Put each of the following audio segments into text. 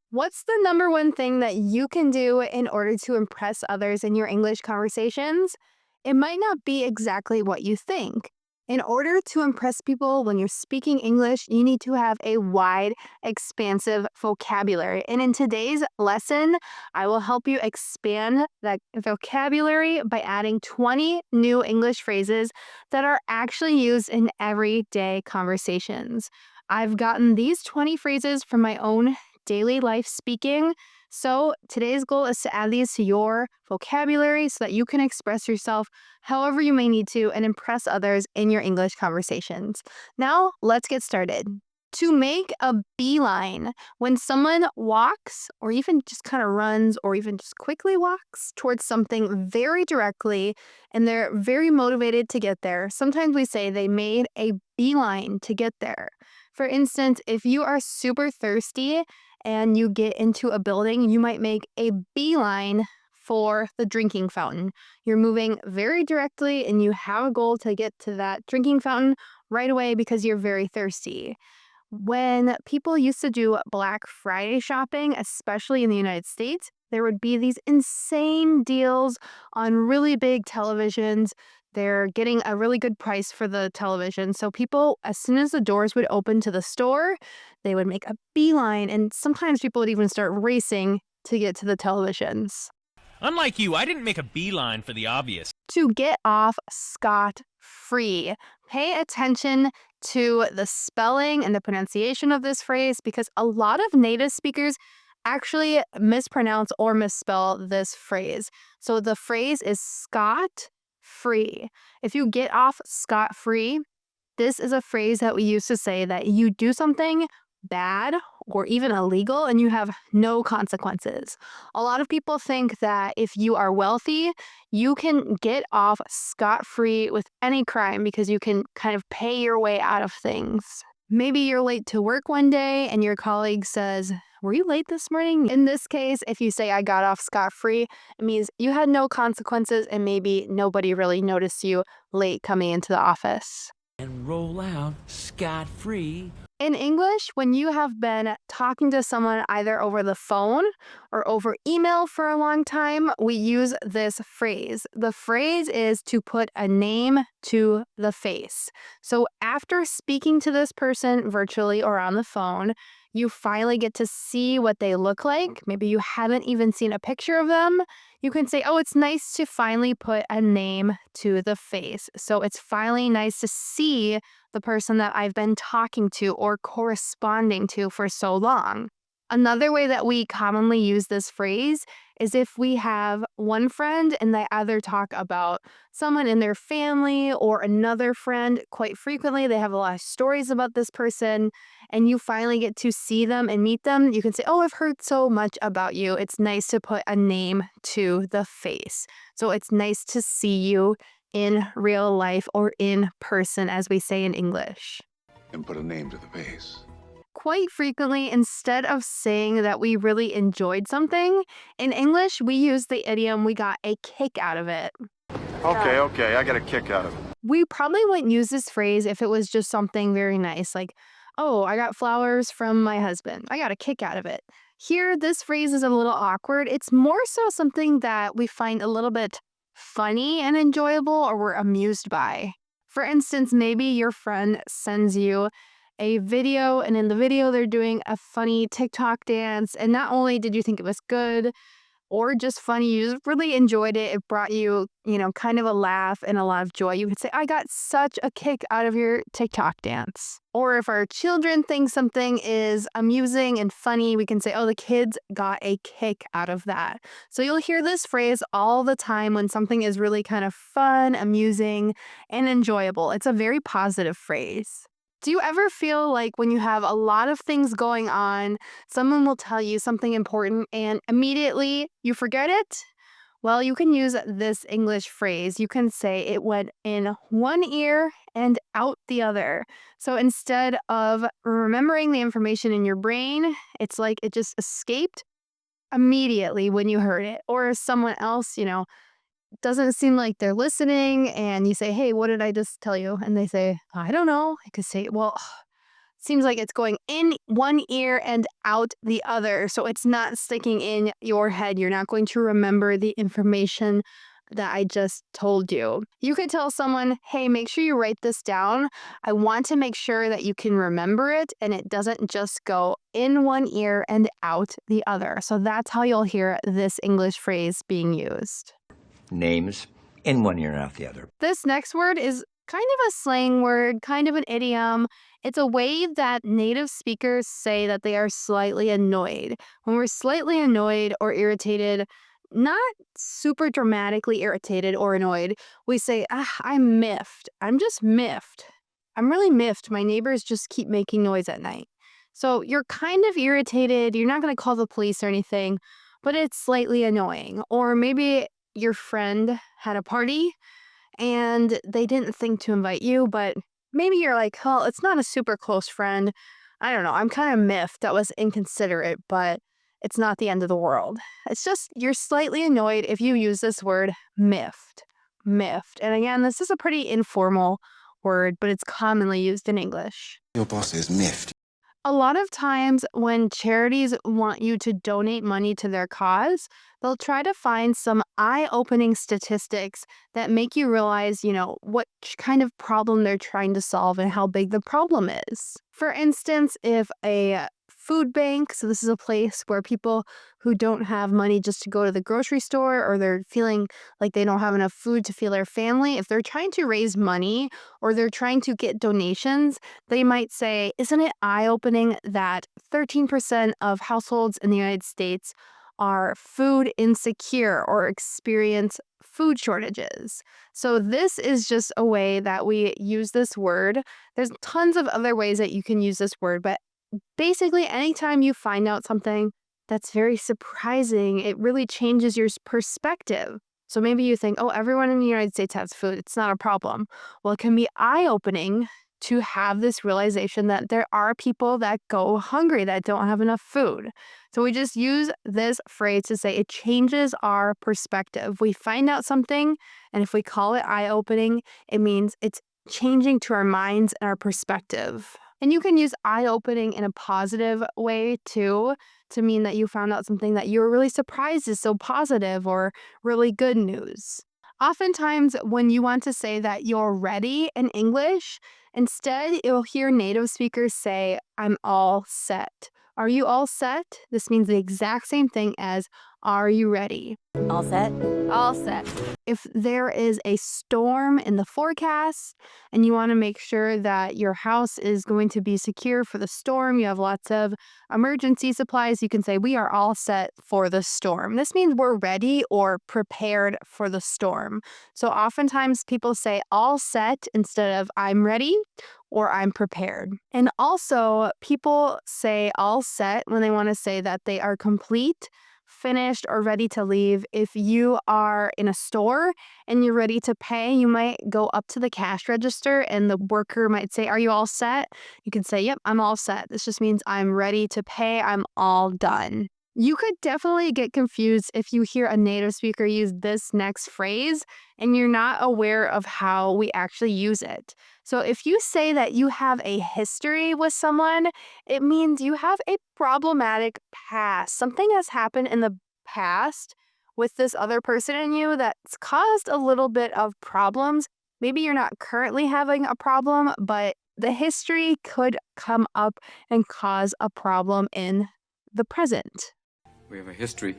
What's the number one thing that you can do in order to impress others in your English conversations? It might not be exactly what you think. In order to impress people when you're speaking English, you need to have a wide, expansive vocabulary. And in today's lesson, I will help you expand that vocabulary by adding 20 new English phrases that are actually used in everyday conversations. I've gotten these 20 phrases from my own daily life speaking. So today's goal is to add these to your vocabulary so that you can express yourself however you may need to and impress others in your English conversations. Now, let's get started. To make a beeline, when someone walks or even just kind of runs or even just quickly walks towards something very directly and they're very motivated to get there, sometimes we say they made a beeline to get there. For instance, if you are super thirsty and you get into a building, you might make a beeline for the drinking fountain. You're moving very directly and you have a goal to get to that drinking fountain right away because you're very thirsty. When people used to do Black Friday shopping, especially in the United States, there would be these insane deals on really big televisions. They're getting a really good price for the television. So people, as soon as the doors would open to the store, they would make a beeline. And sometimes people would even start racing to get to the televisions. Unlike you, I didn't make a beeline for the obvious. To get off scot-free. Pay attention to the spelling and the pronunciation of this phrase because a lot of native speakers actually mispronounce or misspell this phrase. So the phrase is scot-free. If you get off scot-free, this is a phrase that we use to say that you do something bad or even illegal and you have no consequences. A lot of people think that if you are wealthy, you can get off scot-free with any crime because you can kind of pay your way out of things. Maybe you're late to work one day and your colleague says, "Were you late this morning?" In this case, if you say, "I got off scot-free," it means you had no consequences and maybe nobody really noticed you late coming into the office. And roll out scot-free. In English, when you have been talking to someone either over the phone or over email for a long time, we use this phrase. The phrase is to put a name to the face. So after speaking to this person virtually or on the phone, you finally get to see what they look like. Maybe you haven't even seen a picture of them. You can say, "Oh, it's nice to finally put a name to the face." So it's finally nice to see the person that I've been talking to or corresponding to for so long. Another way that we commonly use this phrase is if we have one friend and they either talk about someone in their family or another friend quite frequently. They have a lot of stories about this person, and you finally get to see them and meet them. You can say, "Oh, I've heard so much about you." It's nice to put a name to the face. So it's nice to see you in real life or in person, as we say in English. And put a name to the face. Quite frequently, instead of saying that we really enjoyed something, in English, we use the idiom, "we got a kick out of it." Okay, I got a kick out of it. We probably wouldn't use this phrase if it was just something very nice, like, "Oh, I got flowers from my husband. I got a kick out of it." Here, this phrase is a little awkward. It's more so something that we find a little bit funny and enjoyable or we're amused by. For instance, maybe your friend sends you a video, and in the video, they're doing a funny TikTok dance. And not only did you think it was good or just funny, you just really enjoyed it. It brought you, kind of a laugh and a lot of joy. You could say, "I got such a kick out of your TikTok dance." Or if our children think something is amusing and funny, we can say, "Oh, the kids got a kick out of that." So you'll hear this phrase all the time when something is really kind of fun, amusing, and enjoyable. It's a very positive phrase. Do you ever feel like when you have a lot of things going on, someone will tell you something important and immediately you forget it? Well, you can use this English phrase. You can say it went in one ear and out the other. So instead of remembering the information in your brain, it's like it just escaped immediately when you heard it. Or someone else, doesn't seem like they're listening and you say, "Hey, what did I just tell you?" And they say, "I don't know." I could say, "Well, seems like it's going in one ear and out the other. So it's not sticking in your head. You're not going to remember the information that I just told you. You could tell someone, hey, make sure you write this down. I want to make sure that you can remember it and it doesn't just go in one ear and out the other. So that's how you'll hear this English phrase being used. Names in one ear and out the other. This next word is kind of a slang word, kind of an idiom. It's a way that native speakers say that they are slightly annoyed. When we're slightly annoyed or irritated, not super dramatically irritated or annoyed, we say, I'm miffed. I'm just miffed. I'm really miffed. My neighbors just keep making noise at night. So you're kind of irritated. You're not going to call the police or anything, but it's slightly annoying. Or maybe your friend had a party and they didn't think to invite you, but maybe you're like, oh, it's not a super close friend. I don't know. I'm kind of miffed. That was inconsiderate, but it's not the end of the world. It's just you're slightly annoyed if you use this word miffed. Miffed. And again, this is a pretty informal word, but it's commonly used in English. Your boss is miffed. A lot of times when charities want you to donate money to their cause, they'll try to find some eye-opening statistics that make you realize, what kind of problem they're trying to solve and how big the problem is. For instance, if a food bank, so this is a place where people who don't have money just to go to the grocery store or they're feeling like they don't have enough food to feed their family, if they're trying to raise money or they're trying to get donations, they might say, isn't it eye-opening that 13% of households in the United States are food insecure or experience food shortages? So this is just a way that we use this word. There's tons of other ways that you can use this word, but basically, anytime you find out something that's very surprising, it really changes your perspective. So maybe you think, oh, everyone in the United States has food. It's not a problem. Well, it can be eye-opening to have this realization that there are people that go hungry, that don't have enough food. So we just use this phrase to say it changes our perspective. We find out something, and if we call it eye-opening, it means it's changing to our minds and our perspective. And you can use eye-opening in a positive way too, to mean that you found out something that you were really surprised is so positive or really good news. Oftentimes, when you want to say that you're ready in English, instead you'll hear native speakers say, I'm all set. Are you all set? This means the exact same thing as, are you ready? All set? All set. If there is a storm in the forecast and you want to make sure that your house is going to be secure for the storm, you have lots of emergency supplies, you can say, we are all set for the storm. This means we're ready or prepared for the storm. So oftentimes people say all set instead of I'm ready or I'm prepared. And also people say all set when they want to say that they are complete, finished, or ready to leave. If you are in a store and you're ready to pay, you might go up to the cash register and the worker might say, are you all set? You can say, yep, I'm all set. This just means I'm ready to pay. I'm all done. You could definitely get confused if you hear a native speaker use this next phrase and you're not aware of how we actually use it. So if you say that you have a history with someone, it means you have a problematic past. Something has happened in the past with this other person in you that's caused a little bit of problems. Maybe you're not currently having a problem, but the history could come up and cause a problem in the present. We have a history.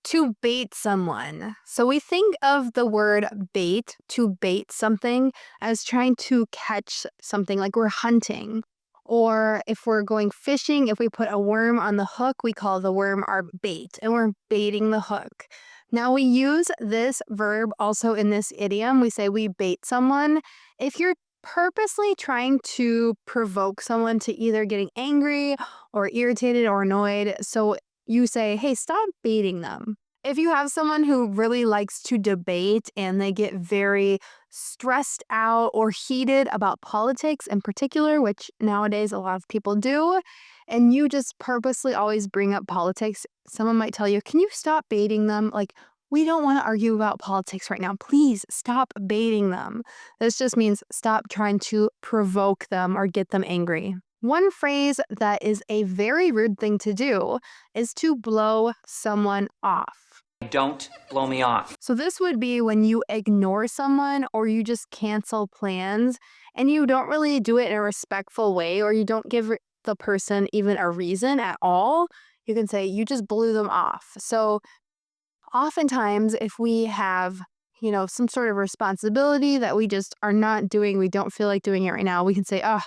To bait someone. So we think of the word bait, to bait something, as trying to catch something, like we're hunting. Or if we're going fishing, if we put a worm on the hook, we call the worm our bait, and we're baiting the hook. Now we use this verb also in this idiom. We say we bait someone. If you're purposely trying to provoke someone to either getting angry or irritated or annoyed, so you say, hey, stop baiting them. If you have someone who really likes to debate and they get very stressed out or heated about politics in particular, which nowadays a lot of people do, and you just purposely always bring up politics, someone might tell you, can you stop baiting them? Like, We don't want to argue about politics right now. Please stop baiting them. This just means stop trying to provoke them or get them angry. One phrase that is a very rude thing to do is to blow someone off. Don't blow me off. So this would be when you ignore someone or you just cancel plans and you don't really do it in a respectful way, or you don't give the person even a reason at all. You can say you just blew them off. So oftentimes if we have, some sort of responsibility that we just are not doing, we don't feel like doing it right now, we can say, oh,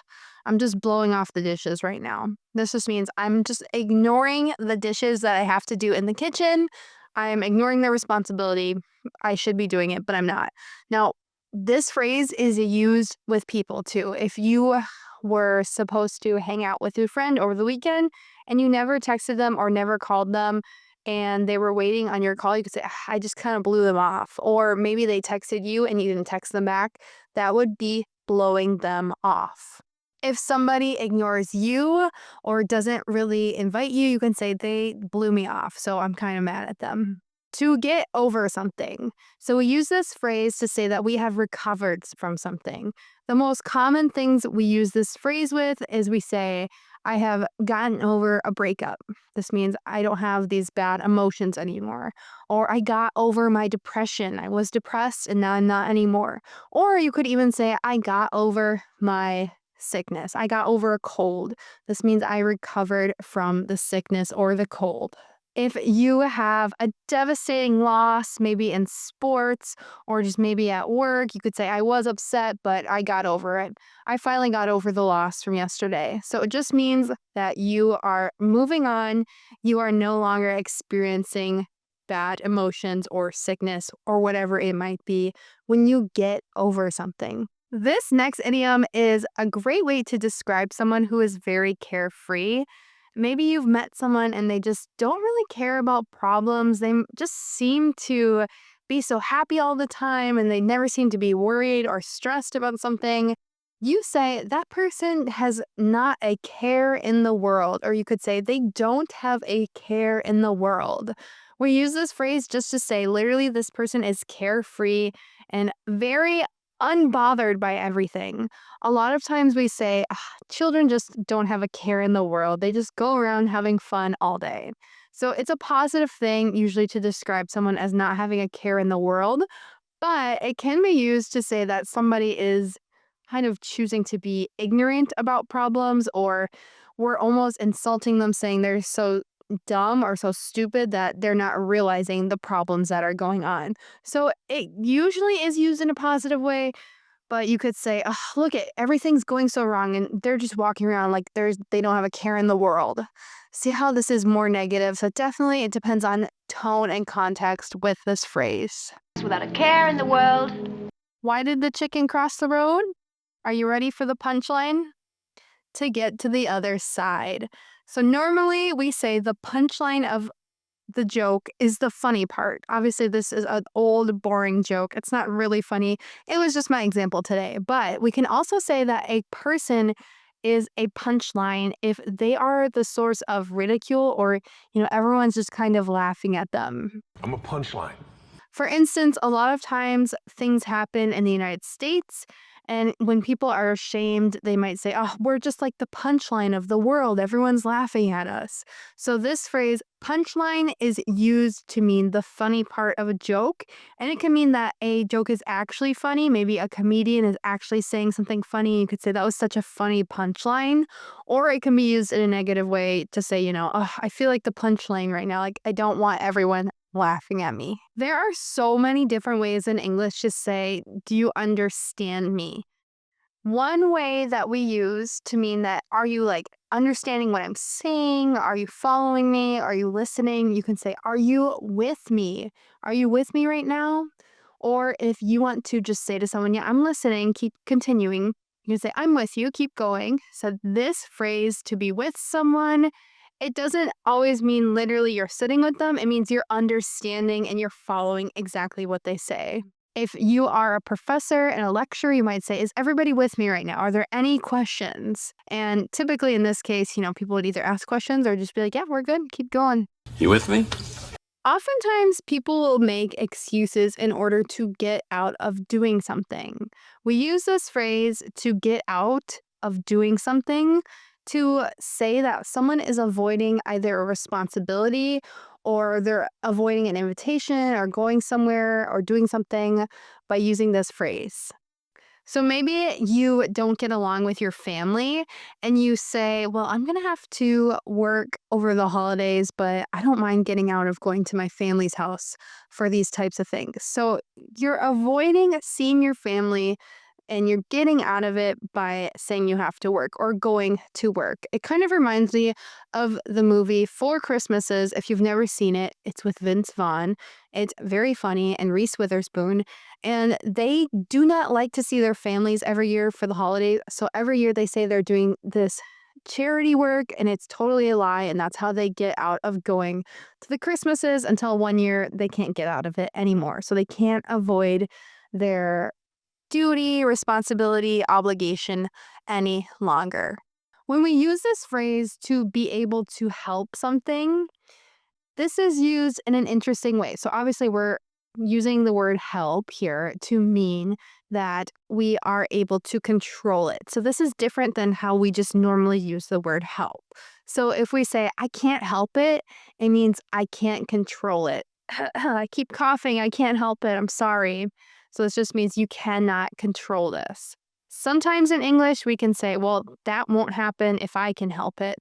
I'm just blowing off the dishes right now. This just means I'm just ignoring the dishes that I have to do in the kitchen. I'm ignoring the responsibility. I should be doing it, but I'm not. Now, this phrase is used with people too. If you were supposed to hang out with your friend over the weekend and you never texted them or never called them and they were waiting on your call, you could say, I just kind of blew them off. Or maybe they texted you and you didn't text them back. That would be blowing them off. If somebody ignores you or doesn't really invite you, you can say they blew me off, so I'm kind of mad at them. To get over something. So we use this phrase to say that we have recovered from something. The most common things we use this phrase with is we say, I have gotten over a breakup. This means I don't have these bad emotions anymore. Or I got over my depression. I was depressed and now I'm not anymore. Or you could even say, I got over my sickness. I got over a cold. This means I recovered from the sickness or the cold. If you have a devastating loss, maybe in sports or just maybe at work, you could say, I was upset, but I got over it. I finally got over the loss from yesterday. So it just means that you are moving on. You are no longer experiencing bad emotions or sickness or whatever it might be when you get over something. This next idiom is a great way to describe someone who is very carefree. Maybe you've met someone and they just don't really care about problems. They just seem to be so happy all the time and they never seem to be worried or stressed about something. You say that person has not a care in the world, or you could say they don't have a care in the world. We use this phrase just to say literally this person is carefree and very unbothered by everything. A lot of times we say, children just don't have a care in the world. They just go around having fun all day. So it's a positive thing usually to describe someone as not having a care in the world, but it can be used to say that somebody is kind of choosing to be ignorant about problems, or we're almost insulting them saying they're so dumb or so stupid that they're not realizing the problems that are going on. So it usually is used in a positive way, but you could say, oh, look at everything's going so wrong and they're just walking around like they don't have a care in the world. See how this is more negative? So definitely it depends on tone and context with this phrase. Without a care in the world. Why did the chicken cross the road? Are you ready for the punchline? To get to the other side. So normally we say the punchline of the joke is the funny part. Obviously, this is an old, boring joke. It's not really funny. It was just my example today. But we can also say that a person is a punchline if they are the source of ridicule or, everyone's just kind of laughing at them. I'm a punchline. For instance, a lot of times things happen in the United States, and when people are ashamed, they might say, oh, we're just like the punchline of the world. Everyone's laughing at us. So this phrase, punchline, is used to mean the funny part of a joke. And it can mean that a joke is actually funny. Maybe a comedian is actually saying something funny. You could say that was such a funny punchline. Or it can be used in a negative way to say, oh, I feel like the punchline right now. Like, I don't want everyone laughing at me. There are so many different ways in English to say, do you understand me? One way that we use to mean that, are you understanding what I'm saying? Are you following me? Are you listening? You can say, are you with me? Are you with me right now? Or if you want to just say to someone, yeah, I'm listening, keep continuing. You can say, I'm with you, keep going. So this phrase, to be with someone, it doesn't always mean literally you're sitting with them. It means you're understanding and you're following exactly what they say. If you are a professor and a lecturer, you might say, is everybody with me right now? Are there any questions? And typically in this case, people would either ask questions or just be like, yeah, we're good. Keep going. You with me? Oftentimes, people will make excuses in order to get out of doing something. We use this phrase to get out of doing something to say that someone is avoiding either a responsibility or they're avoiding an invitation or going somewhere or doing something by using this phrase. So maybe you don't get along with your family and you say, well, I'm going to have to work over the holidays, but I don't mind getting out of going to my family's house for these types of things. So you're avoiding seeing your family and you're getting out of it by saying you have to work or going to work. It kind of reminds me of the movie Four Christmases. If you've never seen it, it's with Vince Vaughn. It's very funny, and Reese Witherspoon. And they do not like to see their families every year for the holidays. So every year they say they're doing this charity work, and it's totally a lie. And that's how they get out of going to the Christmases until one year they can't get out of it anymore. So they can't avoid their duty, responsibility, obligation any longer. When we use this phrase to be able to help something, this is used in an interesting way. So obviously we're using the word help here to mean that we are able to control it. So this is different than how we just normally use the word help. So if we say, I can't help it, it means I can't control it. I keep coughing. I can't help it. I'm sorry. So this just means you cannot control this. Sometimes in English, we can say, well, that won't happen if I can help it.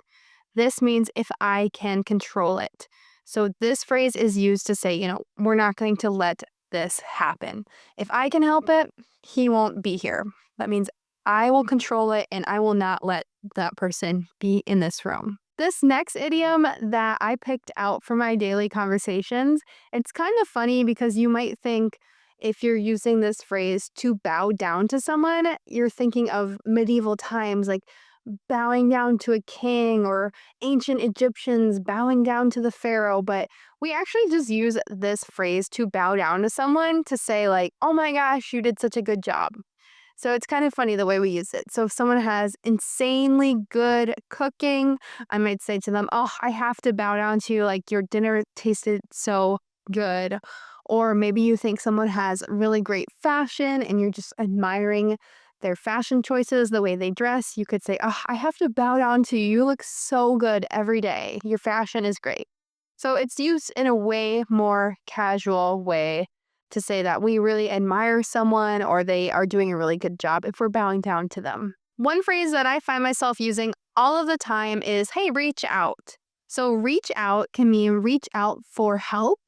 This means if I can control it. So this phrase is used to say, we're not going to let this happen. If I can help it, he won't be here. That means I will control it and I will not let that person be in this room. This next idiom that I picked out for my daily conversations, it's kind of funny because you might think if you're using this phrase to bow down to someone, you're thinking of medieval times, like bowing down to a king or ancient Egyptians bowing down to the pharaoh. But we actually just use this phrase to bow down to someone to say like, oh my gosh, you did such a good job. So it's kind of funny the way we use it. So if someone has insanely good cooking, I might say to them, oh, I have to bow down to you. Like your dinner tasted so good. Or maybe you think someone has really great fashion and you're just admiring their fashion choices, the way they dress. You could say, oh, I have to bow down to you. You look so good every day. Your fashion is great. So it's used in a way more casual way to say that we really admire someone or they are doing a really good job if we're bowing down to them. One phrase that I find myself using all of the time is, hey, reach out. So reach out can mean reach out for help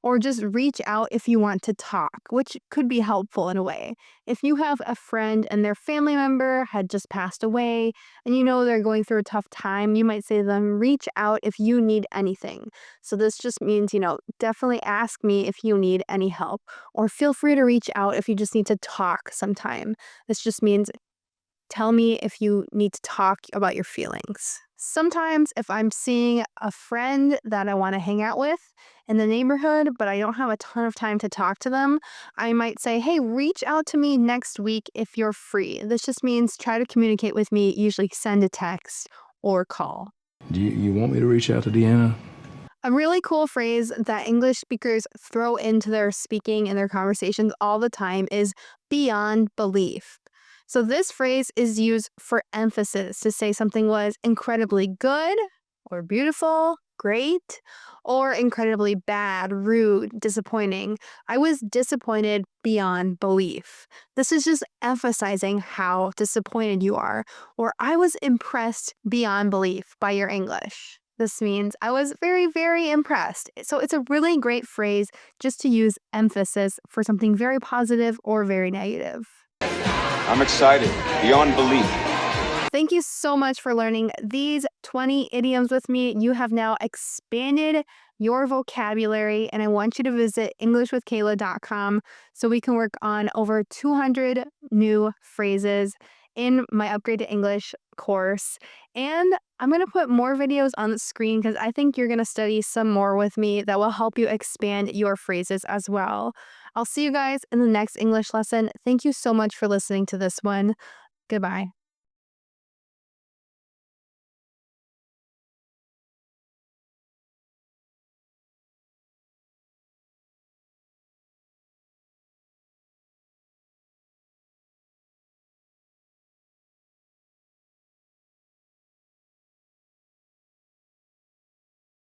or just reach out if you want to talk, which could be helpful in a way. If you have a friend and their family member had just passed away and you know they're going through a tough time, you might say to them, reach out if you need anything. So this just means, definitely ask me if you need any help or feel free to reach out if you just need to talk sometime. This just means tell me if you need to talk about your feelings. Sometimes if I'm seeing a friend that I want to hang out with in the neighborhood, but I don't have a ton of time to talk to them, I might say, hey, reach out to me next week if you're free. This just means try to communicate with me, usually send a text or call. Do you want me to reach out to Deanna? A really cool phrase that English speakers throw into their speaking and their conversations all the time is beyond belief. So this phrase is used for emphasis to say something was incredibly good or beautiful, great, or incredibly bad, rude, disappointing. I was disappointed beyond belief. This is just emphasizing how disappointed you are. Or I was impressed beyond belief by your English. This means I was very, very impressed. So it's a really great phrase just to use emphasis for something very positive or very negative. I'm excited, beyond belief. Thank you so much for learning these 20 idioms with me. You have now expanded your vocabulary, and I want you to visit EnglishWithKayla.com so we can work on over 200 new phrases in my Upgrade to English course. And I'm going to put more videos on the screen because I think you're going to study some more with me that will help you expand your phrases as well. I'll see you guys in the next English lesson. Thank you so much for listening to this one. Goodbye.